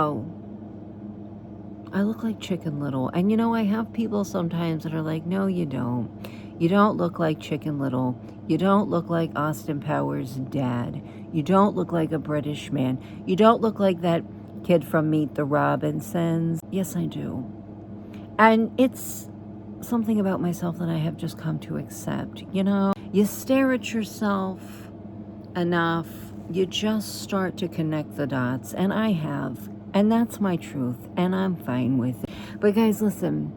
So I look like Chicken Little. And you know, I have people sometimes that are like, no, you don't. You don't look like Chicken Little. You don't look like Austin Powers' dad. You don't look like a British man. You don't look like that kid from Meet the Robinsons. Yes, I do. And it's something about myself that I have just come to accept. You know, you stare at yourself enough, you just start to connect the dots. And I have. And that's my truth. And I'm fine with it. But guys, listen.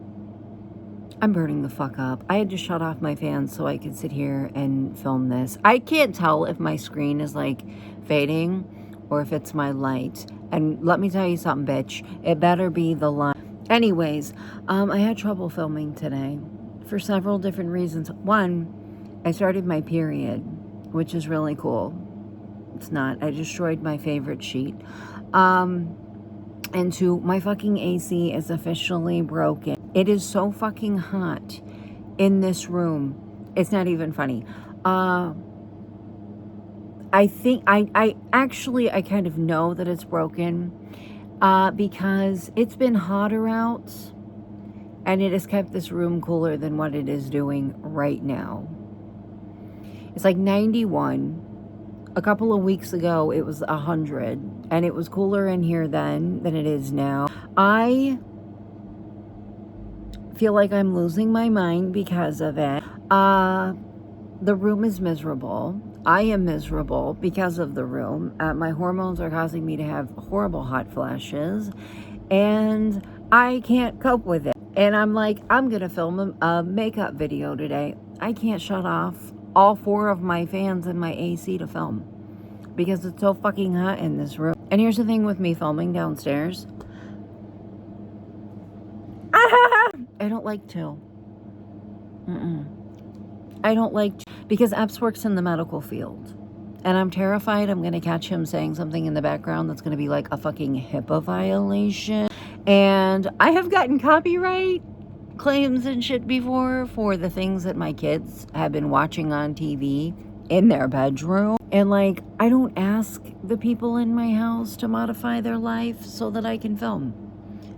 I'm burning the fuck up. I had to shut off my fans so I could sit here and film this. I can't tell if my screen is like fading or if it's my light. And let me tell you something, bitch. It better be the light. Anyways, I had trouble filming today for several different reasons. One, I started my period, which is really cool. It's not. I destroyed my favorite sheet. And two, my fucking AC is officially broken. It is so fucking hot in this room. It's not even funny. I think I kind of know that it's broken because it's been hotter out and it has kept this room cooler than what it is doing right now. It's like 91. A couple of weeks ago, it was 100, and it was cooler in here then than it is now. I feel like I'm losing my mind because of it. The room is miserable. I am miserable because of the room. My hormones are causing me to have horrible hot flashes, and I can't cope with it. And I'm like, I'm going to film a makeup video today. I can't shut off all 4 of my fans in my AC to film because it's so fucking hot in this room. And here's the thing with me filming downstairs. I don't like to. I don't like to, because Epps works in the medical field. And I'm terrified I'm going to catch him saying something in the background that's going to be like a fucking HIPAA violation. And I have gotten copyright claims and shit before for the things that my kids have been watching on TV in their bedroom. And like, I don't ask the people in my house to modify their life so that I can film.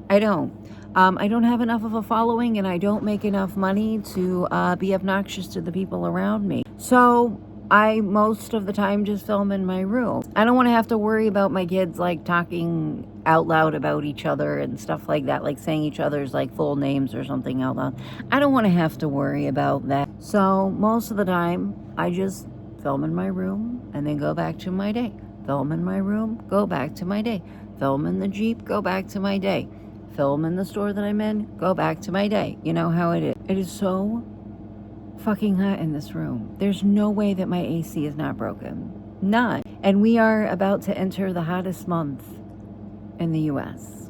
I don't. I don't have enough of a following and I don't make enough money to be obnoxious to the people around me. So I most of the time just film in my room. I don't want to have to worry about my kids like talking out loud about each other and stuff like that, like saying each other's like full names or something out loud. I don't want to have to worry about that. So most of the time I just film in my room and then go back to my day. Film in my room, go back to my day. Film in the Jeep, go back to my day. Film in the store that I'm in, go back to my day. You know how it is. It is so fucking hot in this room. There's no way that my AC is not broken. None. And we are about to enter the hottest month in the US.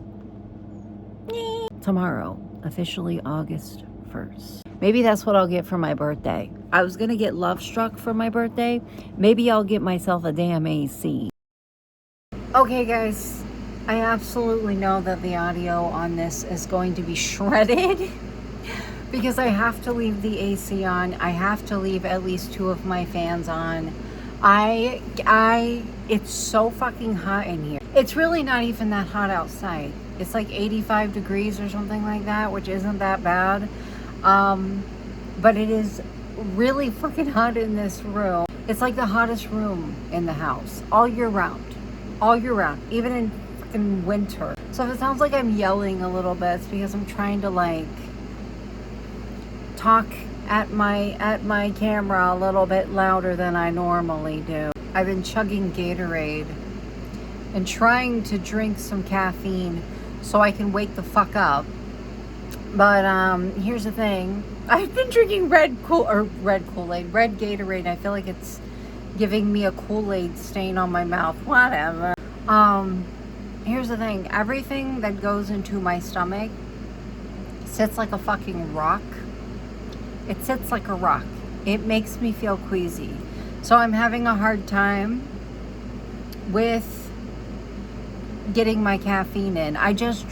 Tomorrow, officially August 1st. Maybe that's what I'll get for my birthday. I was gonna get Love Struck for my birthday. Maybe I'll get myself a damn AC. Okay guys, I absolutely know that the audio on this is going to be shredded because I have to leave the AC on. I have to leave at least 2 of my fans on. It's so fucking hot in here. It's really not even that hot outside. It's like 85 degrees or something like that, which isn't that bad. But it is really fucking hot in this room. It's like the hottest room in the house all year round. All year round, even in fucking winter. So if it sounds like I'm yelling a little bit, it's because I'm trying to like talk at my camera a little bit louder than I normally do. I've been chugging Gatorade and trying to drink some caffeine so I can wake the fuck up. But here's the thing. I've been drinking red Gatorade. I feel like it's giving me a Kool-Aid stain on my mouth. Whatever. Here's the thing. Everything that goes into my stomach sits like a fucking rock. It sits like a rock. It makes me feel queasy. So I'm having a hard time with getting my caffeine in. I just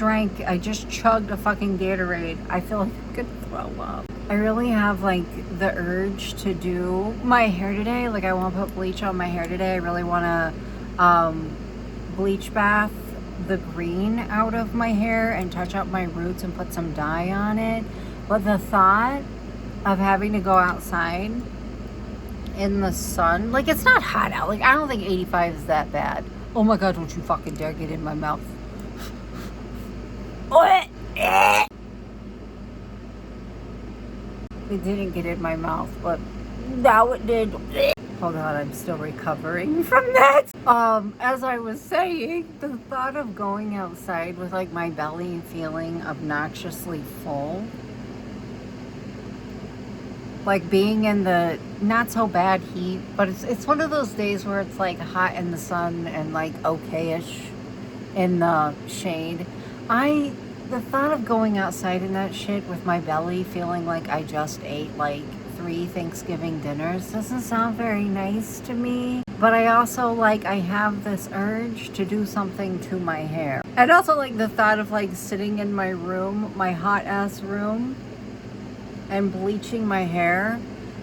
chugged a fucking Gatorade. I feel like I'm gonna throw up. I really have like the urge to do my hair today. Like I want to put bleach on my hair today. I really want to bleach bath the green out of my hair and touch up my roots and put some dye on it. But the thought of having to go outside in the sun, like, it's not hot out. Like, I don't think 85 is that bad. Oh my God, don't you fucking dare get in my mouth. It didn't get in my mouth, but now it did. Hold on, I'm still recovering from that. As I was saying, the thought of going outside with like my belly feeling obnoxiously full, like being in the not so bad heat, but it's one of those days where it's like hot in the sun and like okay-ish in the shade. The thought of going outside in that shit with my belly feeling like I just ate like 3 Thanksgiving dinners doesn't sound very nice to me. But I also like, I have this urge to do something to my hair. And also like the thought of like sitting in my room, my hot ass room, and bleaching my hair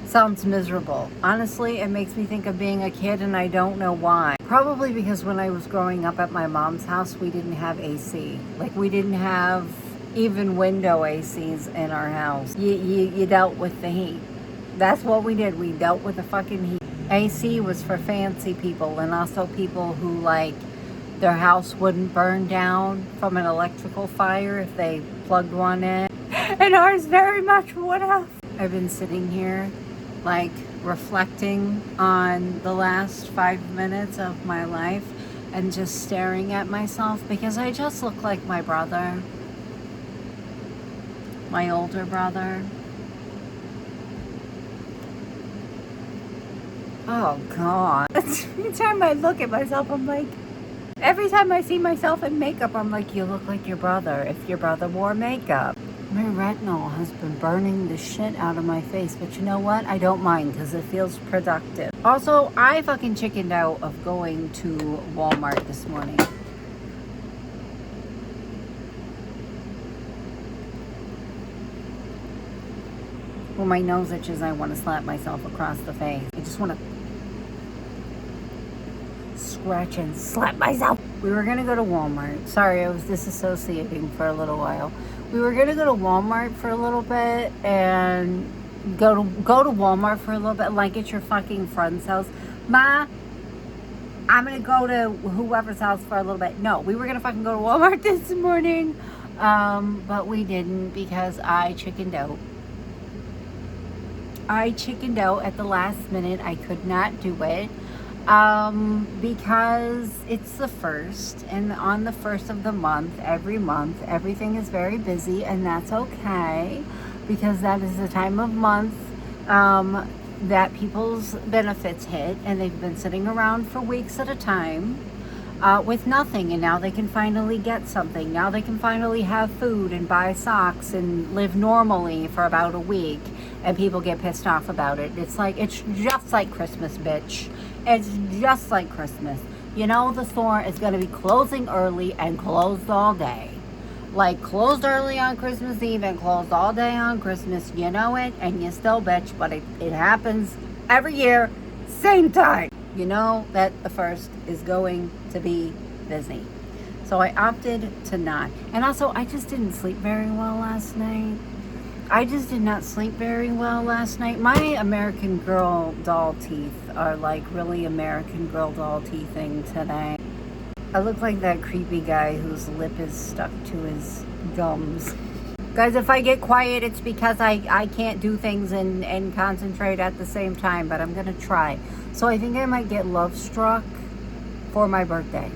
sounds miserable. Honestly, it makes me think of being a kid, and I don't know why. Probably because when I was growing up at my mom's house, we didn't have AC. Like, we didn't have even window ACs in our house. You dealt with the heat. That's what we did. We dealt with the fucking heat. AC was for fancy people, and also people who, like, their house wouldn't burn down from an electrical fire if they plugged one in. And ours very much would have. I've been sitting here, like, reflecting on the last 5 minutes of my life and just staring at myself because I just look like my brother, my older brother. Oh God. Every time I look at myself, I'm like, every time I see myself in makeup, I'm like, you look like your brother if your brother wore makeup. My retinol has been burning the shit out of my face, but you know what? I don't mind because it feels productive. Also, I fucking chickened out of going to Walmart this morning. When my nose itches, I want to slap myself across the face. I just want to scratch and slap myself. We were going to go to Walmart. Sorry, I was disassociating for a little while. We were going to go to Walmart for a little bit and go to Walmart for a little bit, like at your fucking friend's house. Ma, I'm going to go to whoever's house for a little bit. No, we were going to fucking go to Walmart this morning, but we didn't because I chickened out. I chickened out at the last minute. I could not do it. Because it's the 1st, and on the 1st of the month, every month, everything is very busy, and that's okay, because that is the time of month that people's benefits hit, and they've been sitting around for weeks at a time with nothing, and now they can finally get something. Now they can finally have food and buy socks and live normally for about a week, and people get pissed off about it. It's just like Christmas, bitch. It's just like Christmas. You know, the store is going to be closing early and closed all day. Like, closed early on Christmas Eve and closed all day on Christmas. You know it, and you still bitch, but it happens every year, same time. You know that the 1st is going to be busy. So I opted to not. And also, I just didn't sleep very well last night. I just did not sleep very well last night. My American Girl doll teeth are like really American Girl doll teething today. I look like that creepy guy whose lip is stuck to his gums. Guys, if I get quiet, it's because I can't do things and concentrate at the same time, but I'm going to try. So I think I might get Love Struck for my birthday.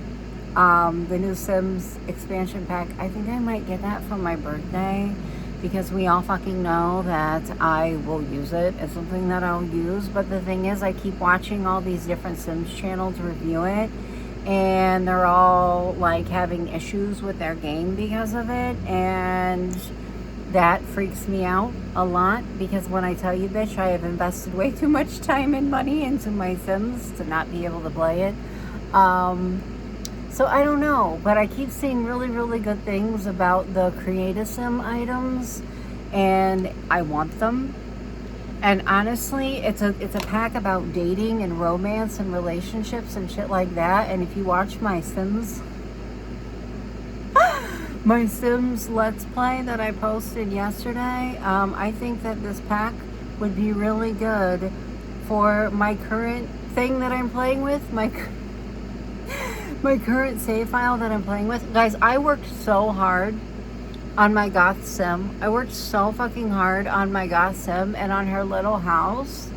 The new Sims expansion pack, I think I might get that for my birthday. Because we all fucking know that I will use it. It's something that I'll use. But the thing is, I keep watching all these different Sims channels review it. And they're all, like, having issues with their game because of it. And that freaks me out a lot. Because when I tell you, bitch, I have invested way too much time and money into my Sims to not be able to play it. So I don't know, but I keep seeing really, really good things about the Create-A-Sim items, and I want them. And honestly, it's a pack about dating and romance and relationships and shit like that. And if you watch my Sims my Sims Let's Play that I posted yesterday. I think that this pack would be really good for my current thing that I'm playing with, my current save file that I'm playing with. Guys, I worked so hard on my goth sim. I worked so fucking hard on my goth sim and on her little house.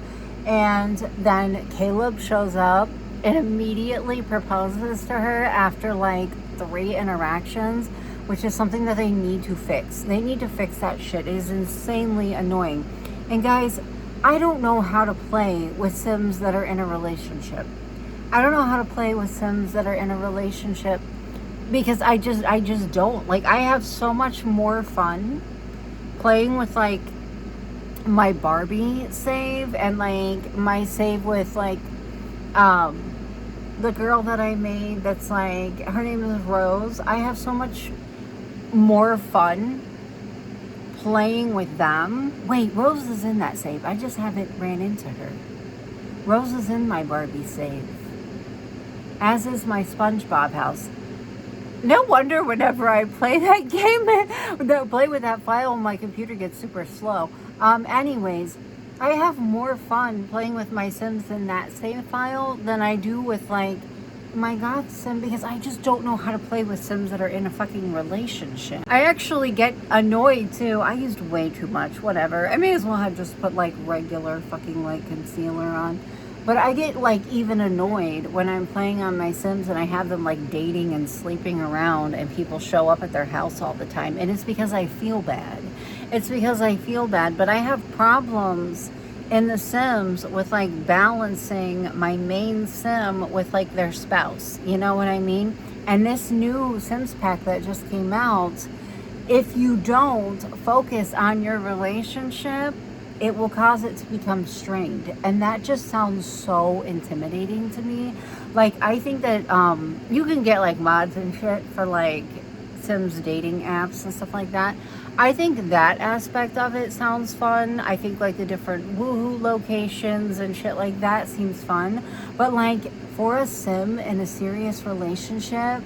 And then Caleb shows up and immediately proposes to her after like 3 interactions, which is something that they need to fix. They need to fix that shit. It is insanely annoying. And guys, I don't know how to play with Sims that are in a relationship. I don't know how to play with Sims that are in a relationship because I just don't. Like, I have so much more fun playing with like my Barbie save and like my save with like the girl that I made that's like, her name is Rose. I have so much more fun playing with them. Wait, Rose is in that save. I just haven't ran into her. Rose is in my Barbie save. As is my SpongeBob house. No wonder whenever I play that game, play with that file, my computer gets super slow. Anyways, I have more fun playing with my Sims in that save file than I do with like my goth sim, because I just don't know how to play with Sims that are in a fucking relationship. I actually get annoyed too. I used way too much, whatever. I may as well have just put like regular fucking like concealer on. But I get like even annoyed when I'm playing on my Sims and I have them like dating and sleeping around and people show up at their house all the time. And it's because I feel bad. It's because I feel bad. But I have problems in the Sims with like balancing my main Sim with like their spouse. You know what I mean? And this new Sims pack that just came out, if you don't focus on your relationship, it will cause it to become strained. And that just sounds so intimidating to me. Like, I think that you can get like mods and shit for like Sims dating apps and stuff like that. I think that aspect of it sounds fun. I think like the different woohoo locations and shit like that seems fun. But like for a Sim in a serious relationship,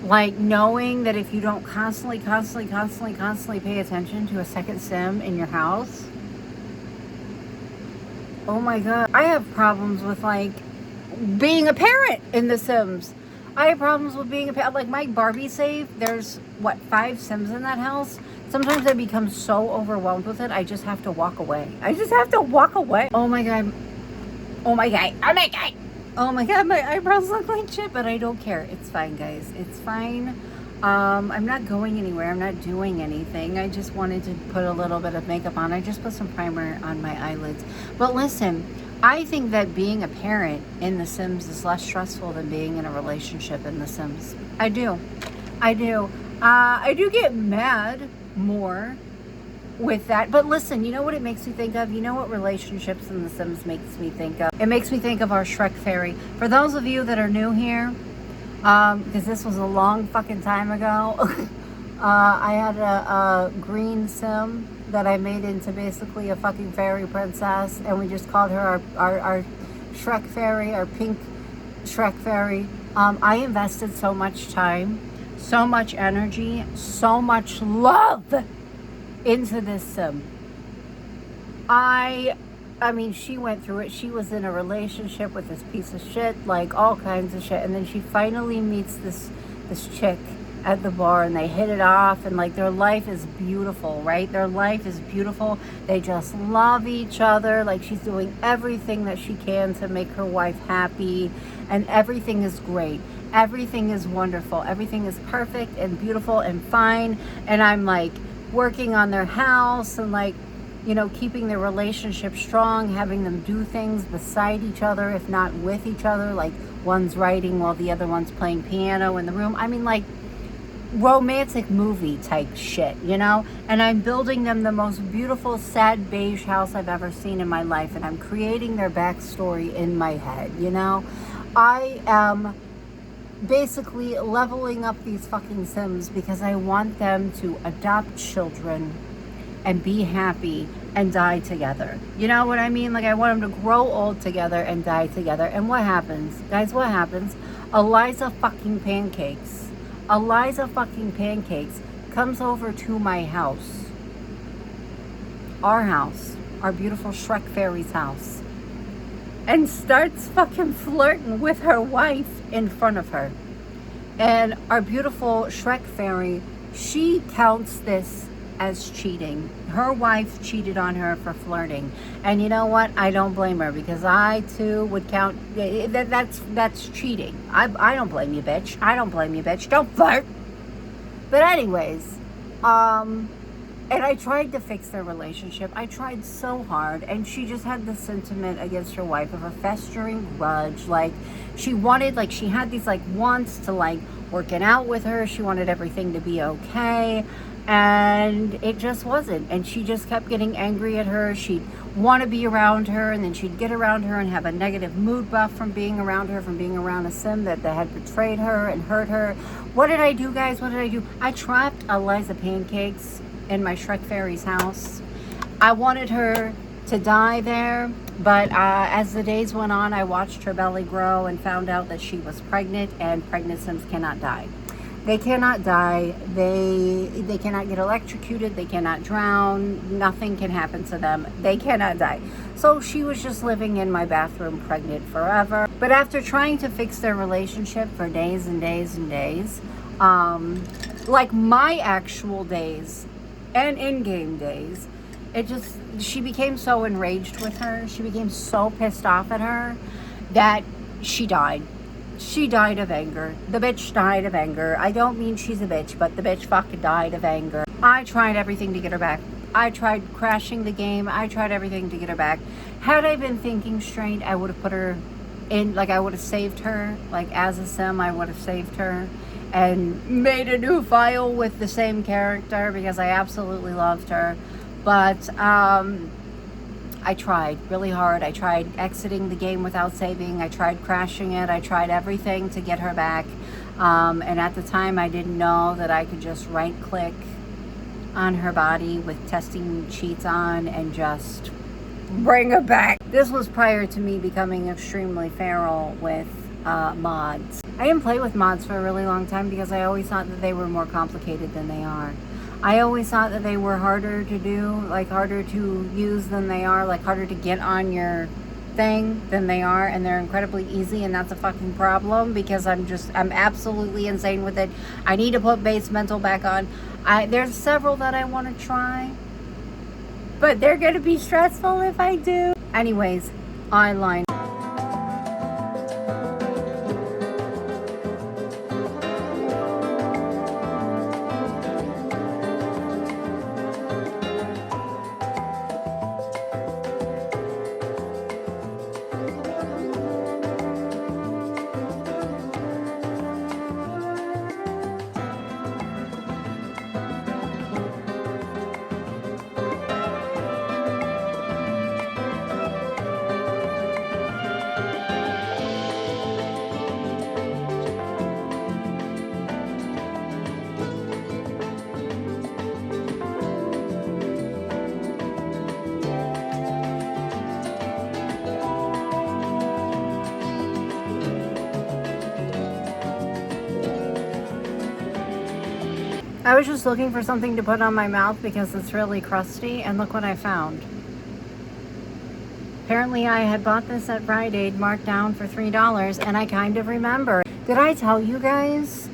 like knowing that if you don't constantly pay attention to a second Sim in your house, oh my god. I have problems with like being a parent in The Sims. I have problems with being a parent. Like my Barbie save, there's what, 5 Sims in that house? Sometimes I become so overwhelmed with it, I just have to walk away. I just have to walk away. Oh my god. Oh my god. Oh my god. Oh my god, my eyebrows look like shit, but I don't care. It's fine, guys. It's fine. I'm not going anywhere. I'm not doing anything. I just wanted to put a little bit of makeup on. I just put some primer on my eyelids. But listen, I think that being a parent in The Sims is less stressful than being in a relationship in The Sims. I do. I do. I do get mad more with that. But listen, you know what it makes me think of? You know what relationships in The Sims makes me think of? It makes me think of our Shrek Fairy. For those of you that are new here, because this was a long fucking time ago, I had a green Sim that I made into basically a fucking fairy princess, and we just called her our Shrek Fairy, our pink Shrek Fairy. I invested so much time, so much energy, so much love into this Sim. I mean, she went through it. She was in a relationship with this piece of shit, like all kinds of shit. And then she finally meets this chick at the bar, and they hit it off, and like their life is beautiful, right? Their life is beautiful. They just love each other. Like, she's doing everything that she can to make her wife happy, and everything is great. Everything is wonderful. Everything is perfect and beautiful and fine. And I'm like working on their house and like, you know, keeping their relationship strong, having them do things beside each other, if not with each other, like one's writing while the other one's playing piano in the room. I mean, like romantic movie type shit, you know? And I'm building them the most beautiful, sad beige house I've ever seen in my life, and I'm creating their backstory in my head, you know? I am basically leveling up these fucking Sims because I want them to adopt children and be happy and die together. You know what I mean? Like, I want them to grow old together and die together. And what happens? Guys, what happens? Eliza fucking Pancakes Eliza fucking Pancakes comes over to my house, our beautiful Shrek Fairy's house, and starts fucking flirting with her wife in front of her. And our beautiful Shrek Fairy, she counts this as cheating. Her wife cheated on her for flirting. And you know what? I don't blame her, because I too would count that's cheating. I don't blame you, bitch. I don't blame you, bitch. Don't flirt. But anyways, and I tried to fix their relationship. I tried so hard, and she just had this sentiment against her wife of a festering grudge. Like, she wanted, like, she had these, like, wants to, like, working out with her. She wanted everything to be okay, and it just wasn't. And she just kept getting angry at her. She'd want to be around her, and then she'd get around her and have a negative mood buff from being around her, from being around a sim that had betrayed her and hurt her. What did I do, guys? What did I do? I trapped Eliza Pancakes in my Shrek Fairy's house. I wanted her to die there, but as the days went on, I watched her belly grow and found out that she was pregnant, and pregnant sims cannot die. They cannot die. They cannot get electrocuted. They cannot drown. Nothing can happen to them. They cannot die. So she was just living in my bathroom pregnant forever. But after trying to fix their relationship for days and days and days, like my actual days and in-game days, she became so enraged with her. She became so pissed off at her that she died. She died of anger. The bitch died of anger. I don't mean she's a bitch, but the bitch fucking died of anger. I tried everything to get her back. I tried crashing the game. I tried everything to get her back. Had I been thinking straight, I would have put her in, like, I would have saved her. Like, as a sim, I would have saved her and made a new file with the same character, because I absolutely loved her. But I tried really hard. I tried exiting the game without saving. I tried crashing it. I tried everything to get her back. And at the time, I didn't know that I could just right click on her body with testing cheats on and just bring her back. This was prior to me becoming extremely feral with mods. I didn't play with mods for a really long time because I always thought that they were more complicated than they are. I always thought that they were harder to do, like harder to use than they are, like harder to get on your thing than they are, and they're incredibly easy, and that's a fucking problem because I'm absolutely insane with it. I need to put base mental back on. There's several that I want to try, but they're going to be stressful if I do. Anyways, online. I was just looking for something to put on my mouth because it's really crusty, and look what I found. Apparently I had bought this at Rite Aid marked down for $3, and I kind of remember. Did I tell you guys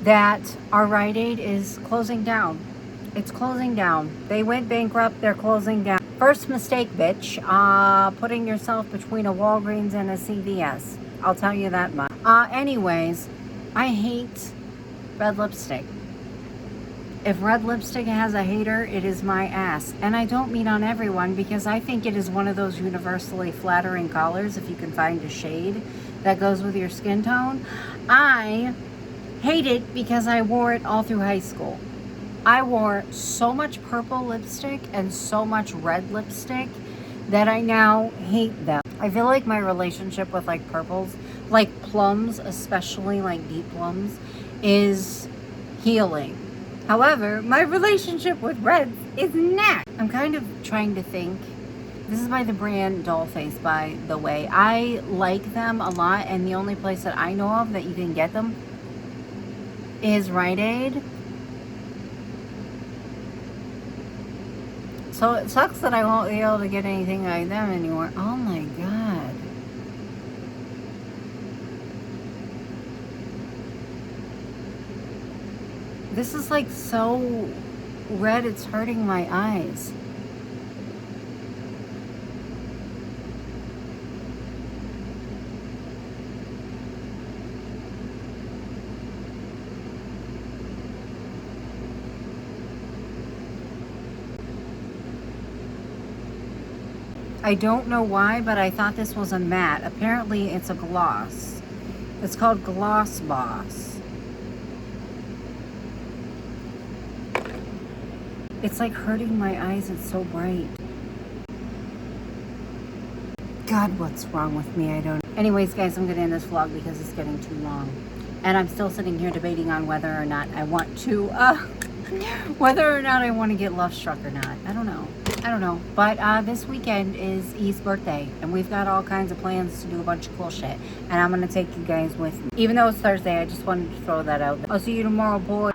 that our Rite Aid is closing down? It's closing down. They went bankrupt, they're closing down. First mistake, bitch. Putting yourself between a Walgreens and a CVS. I'll tell you that much. Anyways, I hate red lipstick. If red lipstick has a hater, it is my ass. And I don't mean on everyone, because I think it is one of those universally flattering colors if you can find a shade that goes with your skin tone. I hate it because I wore it all through high school. I wore so much purple lipstick and so much red lipstick that I now hate them. I feel like my relationship with like purples, like plums, especially like deep plums, is healing. However, my relationship with reds is not. I'm kind of trying to think. This is by the brand Dollface, by the way. I like them a lot, and the only place that I know of that you can get them is Rite Aid. So it sucks that I won't be able to get anything like them anymore. Oh my god. This is like so red, it's hurting my eyes. I don't know why, but I thought this was a matte. Apparently it's a gloss. It's called Gloss Boss. It's like hurting my eyes, it's so bright. God, what's wrong with me? I don't know. Anyways, guys, I'm gonna end this vlog because it's getting too long. And I'm still sitting here debating on whether or not I want to, whether or not I want to get love struck or not. I don't know. But this weekend is E's birthday, and we've got all kinds of plans to do a bunch of cool shit. And I'm going to take you guys with me. Even though it's Thursday, I just wanted to throw that out there. I'll see you tomorrow, boys.